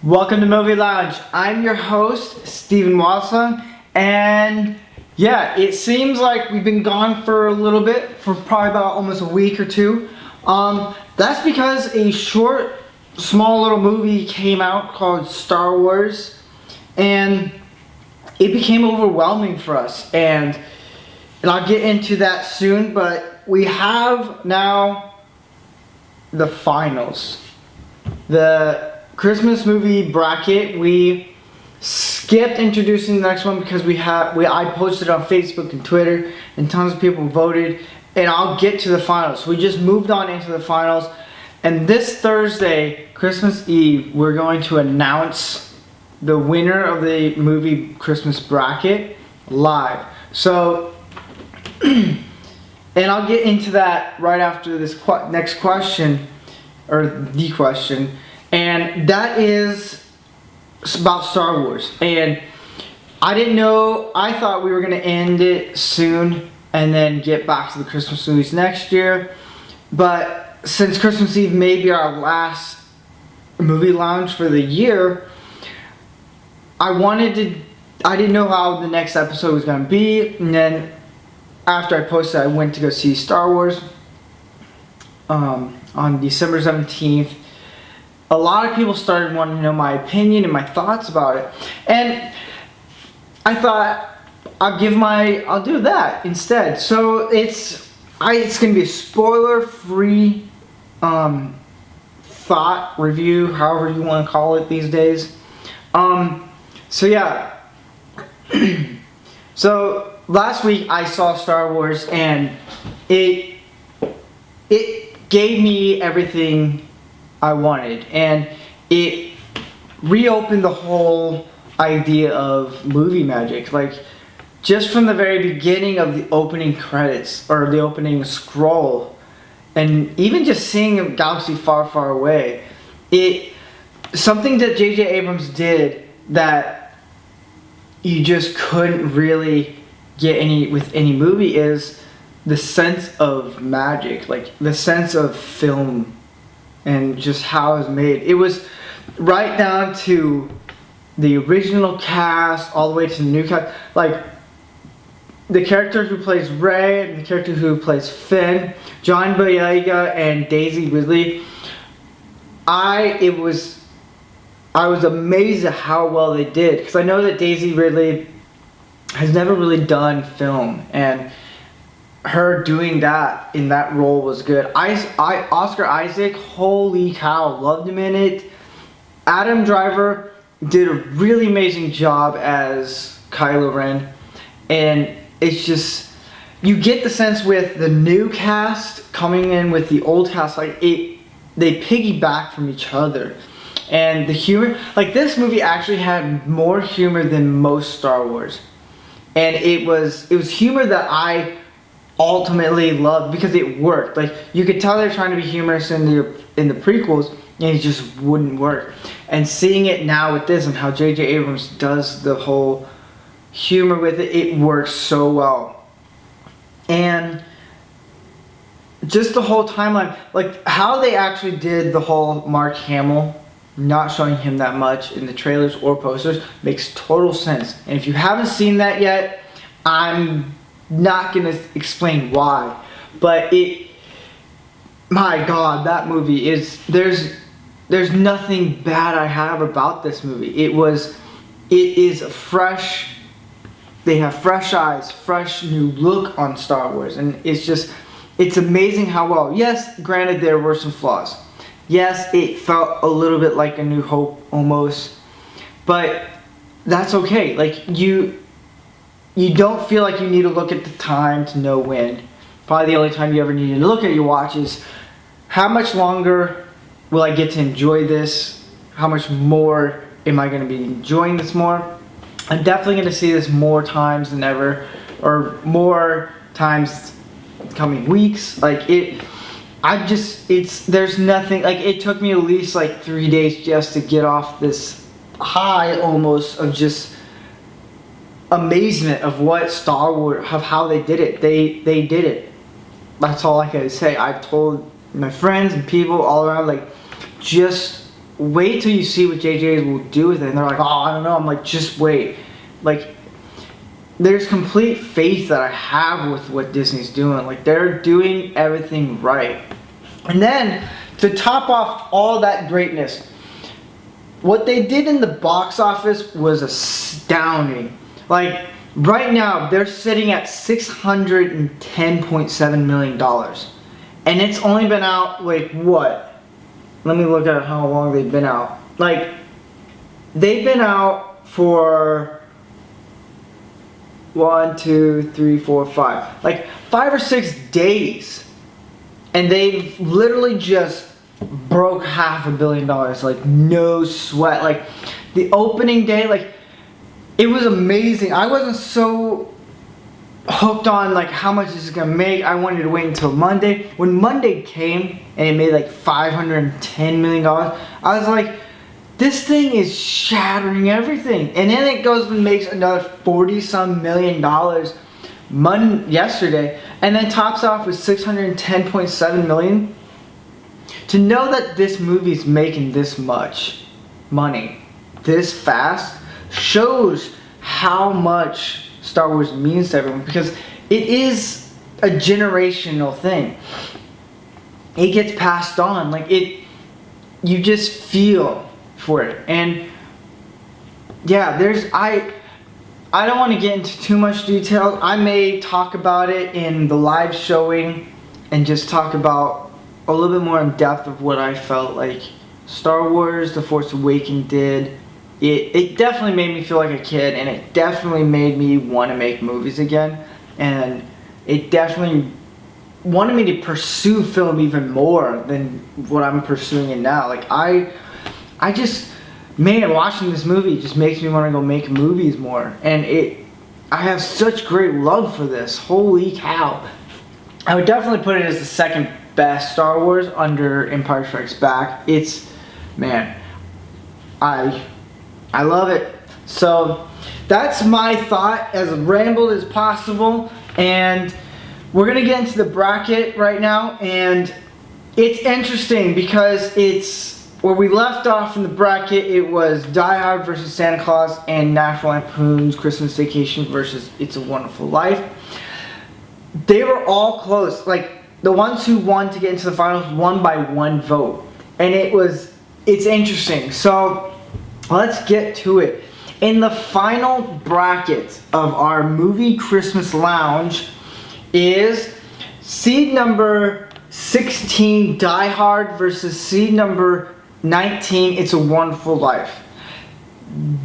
Welcome to Movie Lounge. I'm your host, Steven Watson, and yeah, it seems like we've been gone for a little bit, for probably about almost a week or two. That's because a short, small little movie came out called Star Wars, and it became overwhelming for us, and I'll get into that soon, but we have now the finals. The Christmas movie bracket. We skipped introducing the next one because I posted on Facebook and Twitter, and tons of people voted, and I'll get to the finals. We just moved on into the finals, and this Thursday, Christmas Eve, we're going to announce the winner of the movie Christmas bracket live. So and I'll get into that right after this next question, or the question. And that is about Star Wars. And I didn't know, I thought we were going to end it soon and then get back to the Christmas movies next year. But since Christmas Eve may be our last movie lounge for the year, I didn't know how the next episode was going to be. And then after I posted, I went to go see Star Wars on December 17th. A lot of people started wanting to know my opinion and my thoughts about it, and I thought I'll do that instead. So it's gonna be a spoiler-free thought review, however you want to call it these days. So yeah. So last week I saw Star Wars, and it gave me everything I wanted, and it reopened the whole idea of movie magic. Like, just from the very beginning of the opening credits, or the opening scroll, and even just seeing a galaxy far, far away, something that J.J. Abrams did that you just couldn't really get with any movie is the sense of magic, like the sense of film and just how it was made. It was right down to the original cast all the way to the new cast. Like, the character who plays Rey and the character who plays Finn, John Boyega and Daisy Ridley. I was amazed at how well they did, because I know that Daisy Ridley has never really done film, and her doing that in that role was good. Oscar Isaac, holy cow, loved him in it. Adam Driver did a really amazing job as Kylo Ren, and it's just, you get the sense with the new cast coming in with the old cast, like they piggyback from each other. And the humor, like, this movie actually had more humor than most Star Wars, and it was humor that I ultimately loved because it worked. Like, you could tell they're trying to be humorous in the prequels, and it just wouldn't work. And seeing it now with this and how J.J. Abrams does the whole humor with it, it works so well. And just the whole timeline, like how they actually did the whole Mark Hamill, not showing him that much in the trailers or posters, makes total sense. And if you haven't seen that yet, I'm not gonna explain why, but my God, that movie there's nothing bad I have about this movie. It is fresh. They have fresh eyes, fresh new look on Star Wars, and it's amazing how well. Yes, granted, there were some flaws. Yes, it felt a little bit like A New Hope almost, but that's okay. Like, you don't feel like you need to look at the time to know when. Probably the only time you ever need to look at your watch is, how much longer will I get to enjoy this? How much more am I going to be enjoying this more? I'm definitely going to see this more times than ever, or more times coming weeks. Like, there's nothing, like, it took me at least like 3 days just to get off this high almost of just amazement of what Star Wars, of how they did it. They did it. That's all I can say. I've told my friends and people all around, like, just wait till you see what JJ will do with it. And they're like, oh, I don't know. I'm like, just wait. Like, there's complete faith that I have with what Disney's doing. Like, they're doing everything right. And then, to top off all that greatness, what they did in the box office was astounding. Like, right now, they're sitting at $610.7 million. And it's only been out, like, what? Let me look at how long they've been out. Like, they've been out for 1, 2, 3, 4, 5. Like 5 or 6 days. And they've literally just broke $500 million. Like, no sweat. Like, the opening day, like, it was amazing. I wasn't so hooked on like how much this is gonna make. I wanted to wait until Monday. When Monday came and it made like $510 million, I was like, this thing is shattering everything. And then it goes and makes another 40-some million dollars yesterday, and then tops off with $610.7 million. To know that this movie's making this much money this fast shows how much Star Wars means to everyone, because it is a generational thing. It gets passed on. Like, you just feel for it. And yeah, I don't want to get into too much detail. I may talk about it in the live showing and just talk about a little bit more in depth of what I felt like Star Wars The Force Awakens did. It definitely made me feel like a kid, and it definitely made me want to make movies again, and it definitely wanted me to pursue film even more than what I'm pursuing it now. Like, I just, man, watching this movie just makes me want to go make movies more. And I have such great love for this. Holy cow. I would definitely put it as the second best Star Wars under Empire Strikes Back. Man, I love it. So that's my thought, as rambled as possible. And we're going to get into the bracket right now. And it's interesting because it's, where we left off in the bracket, it was Die Hard versus Santa Claus and National Lampoon's Christmas Vacation versus It's a Wonderful Life. They were all close. Like, the ones who won to get into the finals won by 1 vote. And it's interesting. So let's get to it. In the final bracket of our movie Christmas Lounge is seed number 16, Die Hard, versus seed number 19, It's a Wonderful Life.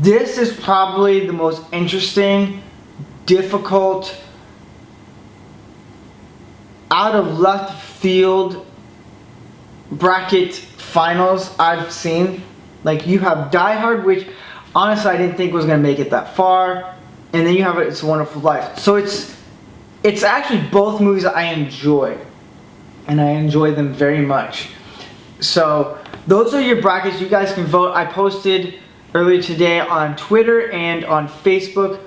This is probably the most interesting, difficult, out of left field bracket finals I've seen. Like, you have Die Hard, which honestly I didn't think was going to make it that far, and then you have It's a Wonderful Life. So it's actually both movies that I enjoy, and I enjoy them very much. So those are your brackets. You guys can vote. I posted earlier today on Twitter and on Facebook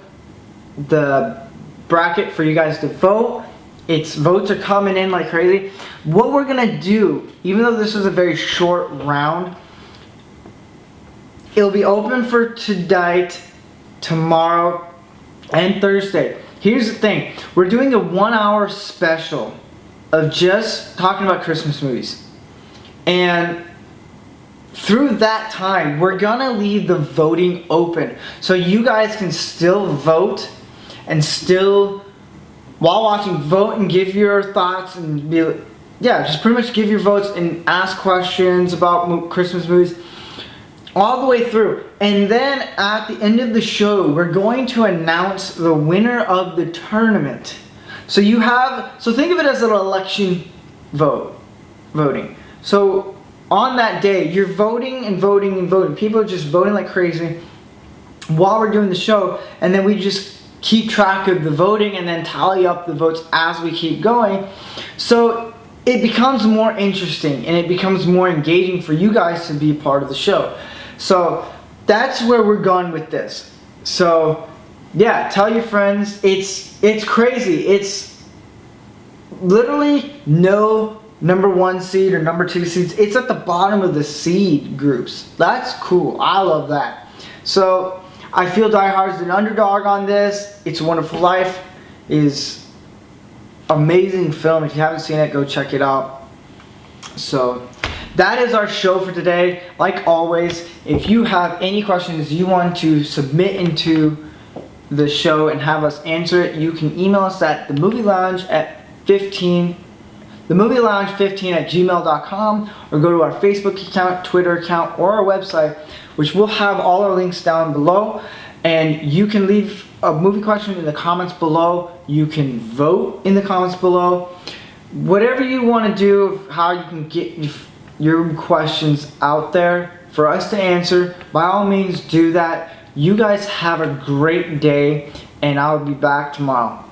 the bracket for you guys to vote. Votes are coming in like crazy. What we're gonna do, even though this is a very short round, it'll be open for tonight, tomorrow, and Thursday. Here's the thing. We're doing a 1-hour special of just talking about Christmas movies. And through that time, we're gonna leave the voting open. So you guys can still vote and still, while watching, vote and give your thoughts and just pretty much give your votes and ask questions about Christmas movies all the way through. And then at the end of the show, we're going to announce the winner of the tournament. So think of it as an election voting. So on that day, you're voting and voting and voting. People are just voting like crazy while we're doing the show, and then we just keep track of the voting and then tally up the votes as we keep going. So it becomes more interesting and it becomes more engaging for you guys to be part of the show. So that's where we're going with this. So yeah, tell your friends. It's crazy. It's literally no number 1 seed or number 2 seeds. It's at the bottom of the seed groups. That's cool. I love that. So I feel Die Hard's an underdog on this. It's a Wonderful Life is amazing film. If you haven't seen it, go check it out. So that is our show for today. Like always, if you have any questions you want to submit into the show and have us answer it, you can email us at themovielounge15@gmail.com, or go to our Facebook account, Twitter account, or our website, which will have all our links down below. And you can leave a movie question in the comments below. You can vote in the comments below. Whatever you want to do, how you can get your questions out there for us to answer, by all means do that. You guys have a great day, and I'll be back tomorrow.